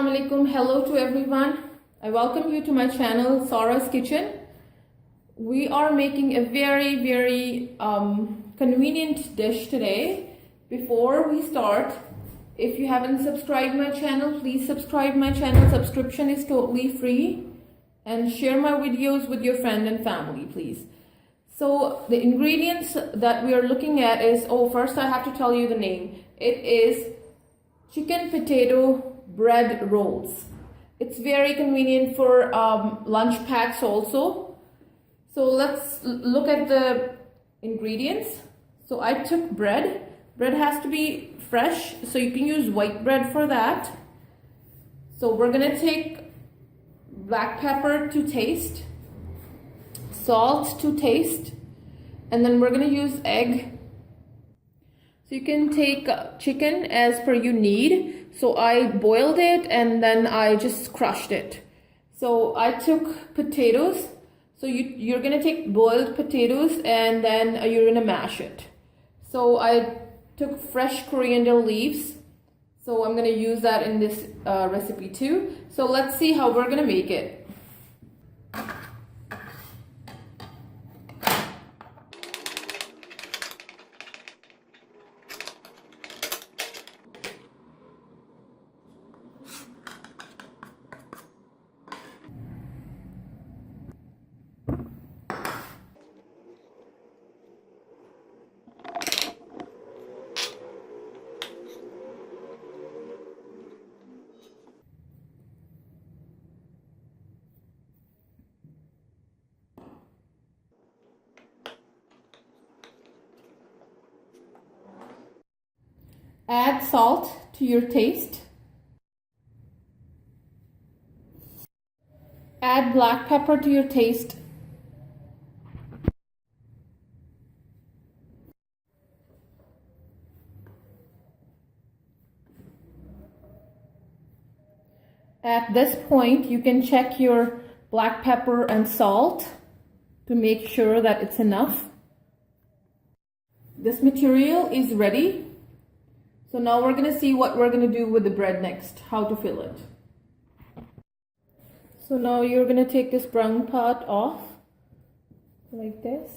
Assalamu alaikum. Hello to everyone. I welcome you to my channel Sara's Kitchen. We are making a very convenient dish today. Before we start, if you haven't subscribed my channel, please subscribe my channel. Subscription is totally free, and share my videos with your friend and family, please. So the ingredients that we are looking at is, first I have to tell you the name. It is chicken potato bread rolls. It's very convenient for lunch packs also. So let's look at the ingredients. So I took bread. Bread has to be fresh, so you can use white bread for that. So we're gonna take black pepper to taste, salt to taste, and then we're gonna use egg. So you can take chicken as per you need. So I boiled it and then I just crushed it. So I took potatoes. So you're gonna take boiled potatoes and then you're gonna mash it. So I took fresh coriander leaves. So I'm gonna use that in this recipe too. So let's see how we're gonna make it. Add salt to your taste. Add black pepper to your taste. At this point, you can check your black pepper and salt to make sure that it's enough. This material is ready. So now we're gonna see what we're gonna do with the bread next, how to fill it. So now you're gonna take this brown part off, like this.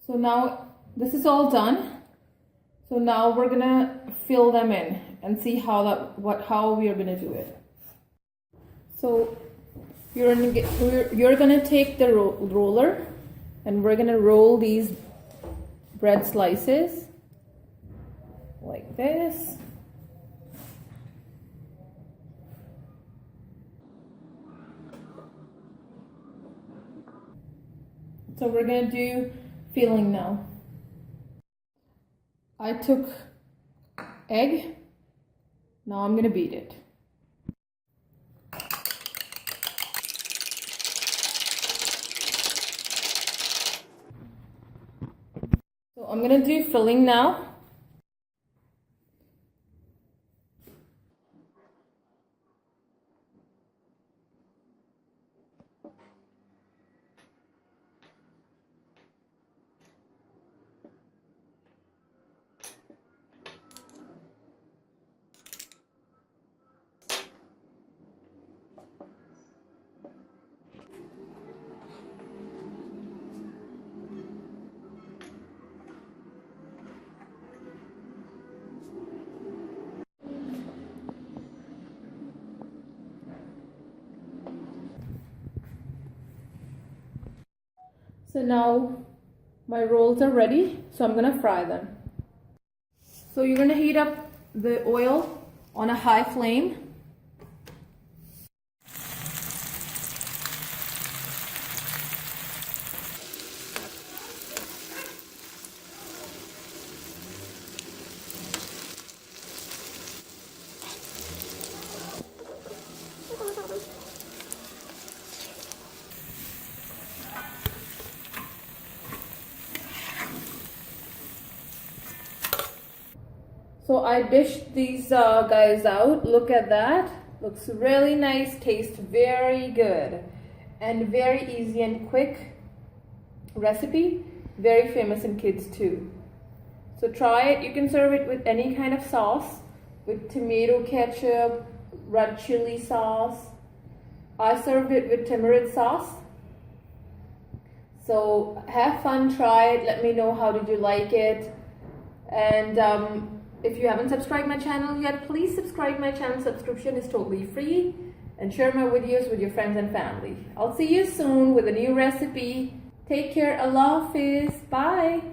So now this is all done. So now we're gonna fill them in and see how we are gonna do it. So you're gonna take the roller and we're gonna roll these bread slices like this. So we're gonna do filling now. I took egg. Now I'm gonna beat it. So I'm gonna do filling now. So now my rolls are ready, so I'm gonna fry them. So you're gonna heat up the oil on a high flame. So I dished these guys out. Look at that. Looks really nice, tastes very good, and very easy and quick recipe. Very famous in kids too. So try it. You can serve it with any kind of sauce, with tomato ketchup, red chili sauce. I served it with tamarind sauce. So have fun, try it. Let me know how did you like it. And if you haven't subscribed my channel yet, please subscribe my channel. Subscription is totally free. And share my videos with your friends and family. I'll see you soon with a new recipe. Take care. Allah Hafiz. Bye.